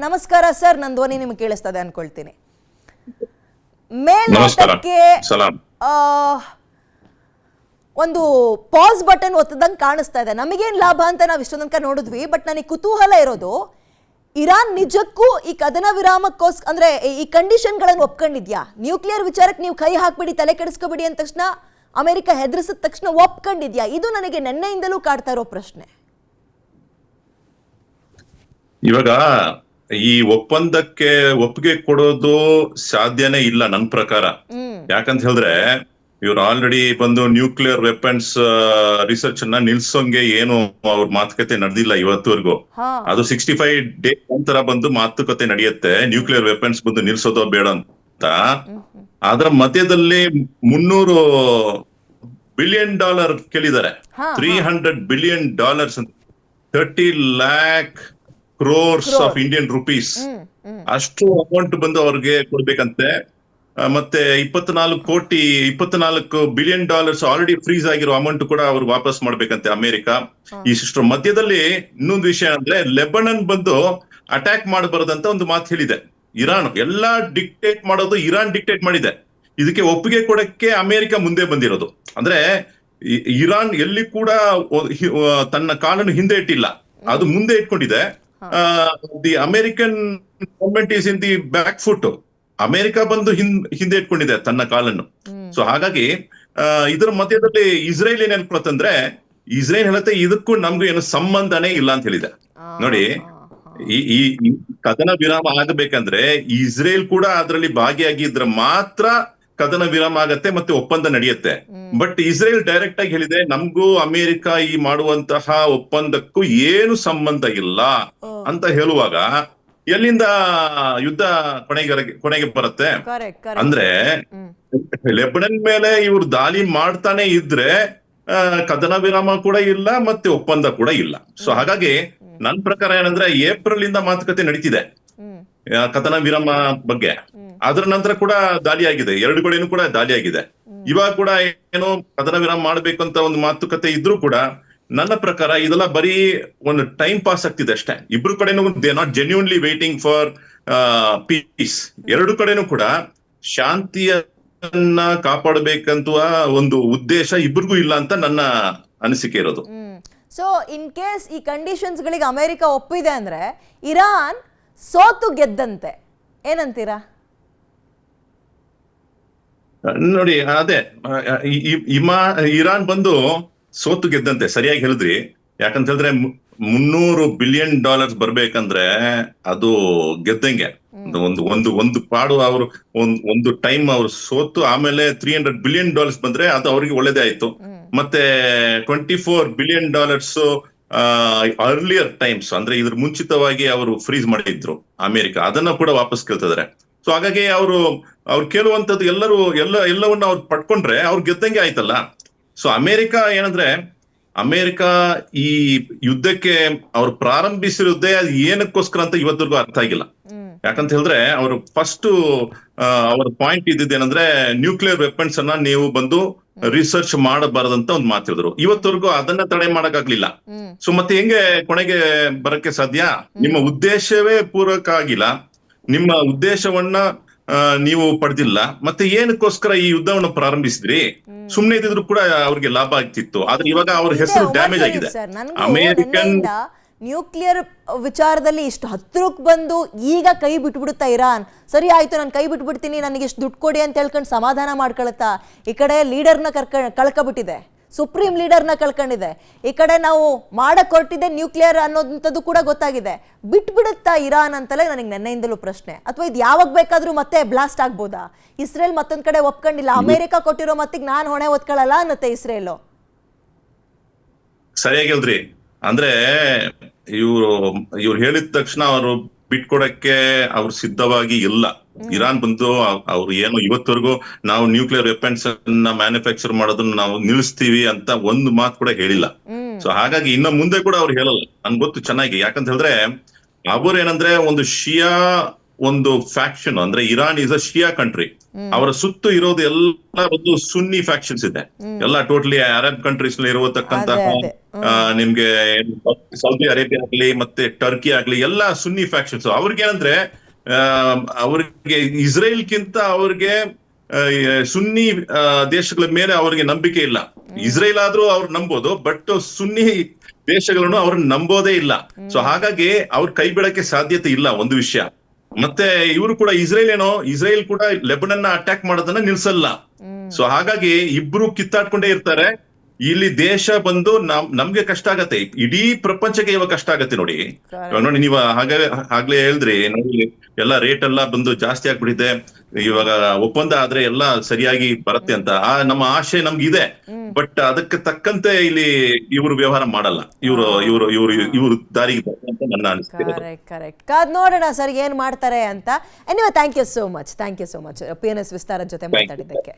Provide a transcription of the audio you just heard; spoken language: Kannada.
ನಮಸ್ಕಾರ ಸರ್, ನನ್ನ ಧ್ವನಿ ನಿಮಗೆ ಕೇಳಿಸ್ತದೆ ಅನ್ಕೊಳ್ತೀನಿ. ಮೇಲ್ನೋಟಕ್ಕೆ ಒಂದು ಪಾಸ್ ಬಟನ್ ಒತ್ತದಂಗೆ ಕಾಣಿಸ್ತಾ ಇದೆ. ನಮಗೇನು ಲಾಭ ಅಂತ ನಾವು ಇಷ್ಟೊಂದು ತನಕ ನೋಡಿದ್ವಿ. ಬಟ್ ನನಗೆ ಕುತೂಹಲ ಇರೋದು, ಇರಾನ್ ನಿಜಕ್ಕೂ ಈ ಕದನ ವಿರಾಮಕ್ಕೋಸ್ಕರ ಅಂದ್ರೆ ಈ ಕಂಡೀಷನ್ಗಳನ್ನು ಒಪ್ಕೊಂಡಿದ್ಯಾ? ನ್ಯೂಕ್ಲಿಯರ್ ವಿಚಾರಕ್ಕೆ ನೀವು ಕೈ ಹಾಕ್ಬಿಡಿ, ತಲೆ ಕೆಡಿಸ್ಕೋಬಿಡಿ ಅಂದ ತಕ್ಷಣ ಅಮೆರಿಕ ಹೆದರಿಸಿದ ತಕ್ಷಣ ಒಪ್ಕೊಂಡಿದ್ಯಾ? ಇದು ನನಗೆ ನೆನ್ನೆಯಿಂದಲೂ ಕಾಡ್ತಾ ಇರೋ ಪ್ರಶ್ನೆ. ಇವಾಗ ಈ ಒಪ್ಪಂದಕ್ಕೆ ಒಪ್ಪಿಗೆ ಕೊಡೋದು ಸಾಧ್ಯನೇ ಇಲ್ಲ ನನ್ನ ಪ್ರಕಾರ. ಯಾಕಂತ ಹೇಳಿದ್ರೆ ಇವ್ರು ಆಲ್ರೆಡಿ ಬಂದು ನ್ಯೂಕ್ಲಿಯರ್ ವೆಪನ್ಸ್ ರಿಸರ್ಚ್ ಅನ್ನ ನಿಲ್ಸೋಂಗೆ ಏನು ಅವ್ರ ಮಾತುಕತೆ ನಡೆದಿಲ್ಲ ಇವತ್ತುವರೆಗೂ. ಅದು 65 ಡೇಸ್ ನಂತರ ಬಂದು ಮಾತುಕತೆ ನಡೆಯುತ್ತೆ ನ್ಯೂಕ್ಲಿಯರ್ ವೆಪನ್ಸ್ ಬಂದು ನಿಲ್ಸೋದೋ ಬೇಡ ಅಂತ. ಅದರ ಮಧ್ಯದಲ್ಲಿ $300 ಬಿಲಿಯನ್ ಕೇಳಿದ್ದಾರೆ. $300 ಬಿಲಿಯನ್ ಅಂತ 30 lakh crores of Indian rupees ಅಷ್ಟು ಅಮೌಂಟ್ ಬಂದು ಅವ್ರಿಗೆ ಕೊಡ್ಬೇಕಂತೆ. ಮತ್ತೆ 24 ಬಿಲಿಯನ್ ಆಲ್ರೆಡಿ ಫ್ರೀಸ್ ಆಗಿರೋ ಅಮೌಂಟ್ ಕೂಡ ಅವ್ರು ವಾಪಸ್ ಮಾಡ್ಬೇಕಂತೆ ಅಮೆರಿಕ. ಇಷ್ಟು ಮಧ್ಯದಲ್ಲಿ ಇನ್ನೊಂದು ವಿಷಯ ಅಂದ್ರೆ ಲೆಬನನ್ ಬಂದು ಅಟ್ಯಾಕ್ ಮಾಡಬಾರದಂತ ಒಂದು ಮಾತು ಹೇಳಿದೆ ಇರಾನ್. ಎಲ್ಲಾ ಡಿಕ್ಟೇಟ್ ಮಾಡೋದು ಇರಾನ್ ಡಿಕ್ಟೇಟ್ ಮಾಡಿದೆ. ಇದಕ್ಕೆ ಒಪ್ಪಿಗೆ ಕೊಡಕ್ಕೆ ಅಮೆರಿಕ ಮುಂದೆ ಬಂದಿರೋದು. ಅಂದ್ರೆ ಇರಾನ್ ಎಲ್ಲಿ ಕೂಡ ತನ್ನ ಕಾಲನ್ನು ಹಿಂದೆ ಇಟ್ಟಿಲ್ಲ, ಅದು ಮುಂದೆ ಇಟ್ಕೊಂಡಿದೆ. The American government is in the back foot. America ಬಂದು ಹಿಂದೆ ಇಟ್ಕೊಂಡಿದೆ ತನ್ನ ಕಾಲನ್ನು. ಸೊ ಹಾಗಾಗಿ ಇದರ ಮಧ್ಯದಲ್ಲಿ ಇಸ್ರೇಲ್ ಏನ್ ಹೇಳ್ಕೊಳತ್ತಂದ್ರೆ, ಇಸ್ರೇಲ್ ಹೇಳುತ್ತೆ ಇದಕ್ಕೂ ನಮ್ಗೂ ಏನು ಸಂಬಂಧನೇ ಇಲ್ಲ ಅಂತ ಹೇಳಿದೆ. ನೋಡಿ, ಈ ಕದನ ವಿರಾಮ ಆಗಬೇಕಂದ್ರೆ ಇಸ್ರೇಲ್ ಕೂಡ ಅದರಲ್ಲಿ ಭಾಗಿಯಾಗಿದ್ರೆ ಮಾತ್ರ ಕದನ ವಿರಾಮ ಆಗತ್ತೆ ಮತ್ತೆ ಒಪ್ಪಂದ ನಡೆಯುತ್ತೆ. ಬಟ್ ಇಸ್ರೇಲ್ ಡೈರೆಕ್ಟ್ ಆಗಿ ಹೇಳಿದೆ, ನಮ್ಗೂ ಅಮೆರಿಕ ಈ ಮಾಡುವಂತಹ ಒಪ್ಪಂದಕ್ಕೂ ಏನು ಸಂಬಂಧ ಇಲ್ಲ ಅಂತ ಹೇಳುವಾಗ ಎಲ್ಲಿಂದ ಯುದ್ಧ ಕೊನೆಗೆ ಬರುತ್ತೆ? ಅಂದ್ರೆ ಲೆಬನನ್ ಮೇಲೆ ಇವ್ರು ದಾಳಿ ಮಾಡ್ತಾನೆ ಇದ್ರೆ ಕದನ ವಿರಾಮ ಕೂಡ ಇಲ್ಲ ಮತ್ತೆ ಒಪ್ಪಂದ ಕೂಡ ಇಲ್ಲ. ಸೊ ಹಾಗಾಗಿ ನನ್ ಪ್ರಕಾರ ಏನಂದ್ರೆ ಏಪ್ರಿಲ್ ಇಂದ ಮಾತುಕತೆ ನಡೀತಿದೆ ಕದನ ವಿರಾಮ ಬಗ್ಗೆ. ಅದರ ನಂತರ ಕೂಡ ದಾಳಿ ಆಗಿದೆ, ಎರಡು ಕಡೆನೂ ಕೂಡ ದಾಳಿ ಆಗಿದೆ. ಇವಾಗ ಕೂಡ ಏನೋ ಕದನ ವಿರಾಮ ಮಾಡ್ಬೇಕು ಅಂತ ಒಂದು ಮಾತುಕತೆ ಇದ್ರೂ ಕೂಡ ನನ್ನ ಪ್ರಕಾರ ಇದೆಲ್ಲ ಬರೀ ಒಂದು ಟೈಮ್ ಪಾಸ್ ಆಗ್ತಿದೆ ಅಷ್ಟೇ. ಇಬ್ರು ಕಡೆನೂ they not genuinely waiting for piece. ಎರಡು ಕಡೆನೂ ಕೂಡ ಶಾಂತಿಯನ್ನ ಕಾಪಾಡಬೇಕಂತ ಒಂದು ಉದ್ದೇಶ ಇಬ್ರಿಗೂ ಇಲ್ಲ ಅಂತ ನನ್ನ ಅನಿಸಿಕೆ ಇರೋದು. ಸೊ ಇನ್ ಕೇಸ್ ಈ ಕಂಡೀಷನ್ಸ್ ಗಳಿಗೆ ಅಮೆರಿಕ ಒಪ್ಪಿದೆ ಅಂದ್ರೆ ಇರಾನ್ ಸೋತು ಗೆದ್ದಂತೆ, ಏನಂತೀರಾ? ನೋಡಿ, ಅದೇ ಇರಾನ್ ಬಂದು ಸೋತು ಗೆದ್ದಂತೆ, ಸರಿಯಾಗಿ ಹೇಳಿದ್ರಿ. ಯಾಕಂತ ಹೇಳಿದ್ರೆ $300 ಬಿಲಿಯನ್ ಬರ್ಬೇಕಂದ್ರೆ ಅದು ಗೆದ್ದಂಗೆ. ಒಂದು ಪಾಡು ಅವರು ಒಂದು ಟೈಮ್ ಅವ್ರು ಸೋತು ಆಮೇಲೆ $300 ಬಿಲಿಯನ್ ಬಂದ್ರೆ ಅದು ಅವ್ರಿಗೆ ಒಳ್ಳೇದೇ ಆಯ್ತು. ಮತ್ತೆ $24 ಬಿಲಿಯನ್ ಅರ್ಲಿಯರ್ ಟೈಮ್ಸ್ ಅಂದ್ರೆ ಇದ್ರ ಮುಂಚಿತವಾಗಿ ಅವರು ಫ್ರೀಸ್ ಮಾಡಿದ್ರು ಅಮೆರಿಕ, ಅದನ್ನ ಕೂಡ ವಾಪಸ್ ಕೇಳ್ತಿದ್ದಾರೆ. ಸೊ ಹಾಗಾಗಿ ಅವ್ರು ಕೇಳುವಂತದ್ದು ಎಲ್ಲವನ್ನ ಅವ್ರು ಪಡ್ಕೊಂಡ್ರೆ ಅವ್ರು ಗೆದ್ದಂಗೆ ಆಯ್ತಲ್ಲ. ಸೊ ಅಮೆರಿಕ ಏನಂದ್ರೆ, ಅಮೆರಿಕ ಈ ಯುದ್ಧಕ್ಕೆ ಅವ್ರು ಪ್ರಾರಂಭಿಸಿರೋದೇ ಅದು ಏನಕ್ಕೋಸ್ಕರ ಅಂತ ಇವತ್ತಿಗೂ ಅರ್ಥ ಆಗಿಲ್ಲ. ಯಾಕಂತ ಹೇಳಿದ್ರೆ ಅವರು ಫಸ್ಟ್ ಅವ್ರ ಪಾಯಿಂಟ್ ಇದ್ದಿದ್ದೇನಂದ್ರೆ ನ್ಯೂಕ್ಲಿಯರ್ ವೆಪನ್ಸ್ ಅನ್ನ ನೀವು ಬಂದು ರಿಸರ್ಚ್ ಮಾಡಬಾರದಂತ ಒಂದು ಮಾತಿದ್ರು. ಇವತ್ತವರೆಗೂ ಅದನ್ನ ತಡೆ ಮಾಡಕ್ಕಾಗ್ಲಿಲ್ಲ. ಸೊ ಮತ್ತೆ ಹೆಂಗೆ ಕೊನೆಗೆ ಬರಕ್ಕೆ ಸಾಧ್ಯ? ನಿಮ್ಮ ಉದ್ದೇಶವೇ ಪೂರಕ ಆಗಿಲ್ಲ, ನಿಮ್ಮ ಉದ್ದೇಶವನ್ನ ನೀವು ಪಡೆದಿಲ್ಲ, ಮತ್ತೆ ಏನಕ್ಕೋಸ್ಕರ ಈ ಯುದ್ಧವನ್ನು ಪ್ರಾರಂಭಿಸಿದ್ರಿ? ಸುಮ್ನೆ ಇದ್ದಿದ್ರು ಕೂಡ ಅವ್ರಿಗೆ ಲಾಭ ಆಗ್ತಿತ್ತು. ಆದ್ರೆ ಇವಾಗ ಅವ್ರ ಹೆಸರು ಡ್ಯಾಮೇಜ್ ಆಗಿದೆ. ಅಮೆರಿಕನ್ ನ್ಯೂಕ್ಲಿಯರ್ ವಿಚಾರದಲ್ಲಿ ಇಷ್ಟು ಹತ್ರಕ್ಕೆ ಬಂದು ಈಗ ಕೈ ಬಿಟ್ಬಿಡುತ್ತಾ ಇರಾನ್? ಸರಿ ಆಯ್ತು, ನಾನು ಕೈ ಬಿಟ್ಬಿಡ್ತೀನಿ, ನನಗೆ ಇಷ್ಟು ದುಡ್ಡು ಕೊಡಿ ಅಂತ ಹೇಳ್ಕೊಂಡು ಸಮಾಧಾನ ಮಾಡ್ಕೊಳತ್ತಾ? ಈ ಕಡೆ ಲೀಡರ್ನ ಕಳ್ಕೊಬಿಟ್ಟಿದೆ, ಸುಪ್ರೀಂ ಲೀಡರ್ನ ಕಳ್ಕೊಂಡಿದೆ. ಈ ಕಡೆ ನಾವು ಮಾಡಕ್ ಹೊರಟಿದೆ ನ್ಯೂಕ್ಲಿಯರ್ ಅನ್ನೋದಂಥದ್ದು ಕೂಡ ಗೊತ್ತಾಗಿದೆ. ಬಿಟ್ಬಿಡುತ್ತಾ ಇರಾನ್ ಅಂತಲೇ ನನಗೆ ನೆನ್ನೆಯಿಂದಲೂ ಪ್ರಶ್ನೆ. ಅಥವಾ ಇದು ಯಾವಾಗ ಬೇಕಾದ್ರೂ ಮತ್ತೆ ಬ್ಲಾಸ್ಟ್ ಆಗ್ಬೋದಾ? ಇಸ್ರೇಲ್ ಮತ್ತೊಂದ್ ಕಡೆ ಒಪ್ಕೊಂಡಿಲ್ಲ, ಅಮೆರಿಕ ಕೊಟ್ಟಿರೋ ಮತ್ತಿಗೆ ನಾನು ಹೊಣೆ ಒತ್ಕೊಳ್ಳಲ್ಲ ಅನ್ನತ್ತೆ ಇಸ್ರೇಲು. ಸರಿಯಾಗಿಲ್ರಿ. ಅಂದ್ರೆ ಇವ್ರು ಹೇಳಿದ ತಕ್ಷಣ ಅವರು ಬಿಟ್ಕೊಡಕ್ಕೆ ಅವ್ರು ಸಿದ್ಧವಾಗಿ ಇಲ್ಲ. ಇರಾನ್ ಬಂದು ಅವ್ರು ಏನು ಇವತ್ತವರೆಗೂ ನಾವು ನ್ಯೂಕ್ಲಿಯರ್ ವೆಪನ್ಸ್ ಅನ್ನ ಮ್ಯಾನುಫ್ಯಾಕ್ಚರ್ ಮಾಡೋದನ್ನ ನಾವು ನಿಲ್ಲಿಸ್ತೀವಿ ಅಂತ ಒಂದು ಮಾತು ಕೂಡ ಹೇಳಿಲ್ಲ. ಸೊ ಹಾಗಾಗಿ ಇನ್ನು ಮುಂದೆ ಕೂಡ ಅವ್ರು ಹೇಳಲ್ಲ, ನನ್ಗೆ ಗೊತ್ತು ಚೆನ್ನಾಗಿ. ಯಾಕಂತ ಹೇಳಿದ್ರೆ ಅವ್ರೇನಂದ್ರೆ ಒಂದು ಶಿಯಾ ಒಂದು ಫ್ಯಾಕ್ಷನ್, ಅಂದ್ರೆ Iran is a Shia country. ಅವರ ಸುತ್ತು ಇರೋದು ಎಲ್ಲ ಒಂದು ಸುನ್ನಿ ಫ್ಯಾಕ್ಷನ್ಸ್ ಇದೆ, ಎಲ್ಲ ಟೋಟಲಿ ಅರಬ್ ಕಂಟ್ರೀಸ್ ಇರತಕ್ಕಂತಹ ಅದೇ. ನಿಮ್ಗೆ ಸೌದಿ ಅರೇಬಿಯಾ ಆಗ್ಲಿ ಮತ್ತೆ ಟರ್ಕಿ ಆಗ್ಲಿ ಎಲ್ಲ ಸುನ್ನಿ ಫ್ಯಾಕ್ಷನ್ಸ್. ಅವ್ರಿಗೆ ಏನಂದ್ರೆ ಅವ್ರಿಗೆ ಇಸ್ರೇಲ್ಗಿಂತ ಅವ್ರಿಗೆ ಸುನ್ನಿ ದೇಶಗಳ ಮೇಲೆ ಅವ್ರಿಗೆ ನಂಬಿಕೆ ಇಲ್ಲ. ಇಸ್ರೇಲ್ ಆದ್ರೂ ಅವ್ರು ನಂಬೋದು, ಬಟ್ ಸುನ್ನಿ ದೇಶಗಳನ್ನು ಅವ್ರನ್ನ ನಂಬೋದೇ ಇಲ್ಲ. ಸೊ ಹಾಗಾಗಿ ಅವ್ರ ಕೈ ಬಿಡಕ್ಕೆ ಸಾಧ್ಯತೆ ಇಲ್ಲ ಒಂದು ವಿಷಯ. ಮತ್ತೆ ಇವರು ಕೂಡ ಇಸ್ರೇಲ್ ಕೂಡ ಲೆಬನನ್ನ ಅಟ್ಯಾಕ್ ಮಾಡೋದನ್ನ ನಿಲ್ಸಲ್ಲ. ಸೊ ಹಾಗಾಗಿ ಇಬ್ರು ಕಿತ್ತಾಡ್ಕೊಂಡೇ ಇರ್ತಾರೆ. ಇಲ್ಲಿ ದೇಶ ಬಂದು ನಮ್ಗೆ ಕಷ್ಟ ಆಗತ್ತೆ, ಇಡೀ ಪ್ರಪಂಚಕ್ಕೆ ಇವಾಗ ಕಷ್ಟ ಆಗತ್ತೆ ನೋಡಿ. ಇವಾಗ ನೋಡಿ, ನೀವು ಆಗ್ಲೇ ಹೇಳಿದ್ರಿ ನೋಡಿ, ಎಲ್ಲ ರೇಟ್ ಎಲ್ಲ ಬಂದು ಜಾಸ್ತಿ ಆಗ್ಬಿಟ್ಟಿದೆ. ಇವಾಗ ಒಪ್ಪಂದ ಆದ್ರೆ ಎಲ್ಲ ಸರಿಯಾಗಿ ಬರುತ್ತೆ ಅಂತ ನಮ್ಮ ಆಶೆ ನಮ್ಗಿದೆ. ಬಟ್ ಅದಕ್ಕೆ ತಕ್ಕಂತೆ ಇಲ್ಲಿ ಇವರು ವ್ಯವಹಾರ ಮಾಡಲ್ಲ, ಇವರು ದಾರಿಗೆ ಬರ್ತಾರೆ ಅಂತ ನನ್ನ ಅನಿಸಿಕೆ. ಕರೆಕ್ಟ್. ಕಾದ್ ನೋಡೋಣ ಸರ್ ಏನ್ ಮಾಡ್ತಾರೆ ಅಂತ. Anyway thank you so much PNS Vistara ಜೊತೆ ಮಾತಾಡಿದ್ದಕ್ಕೆ.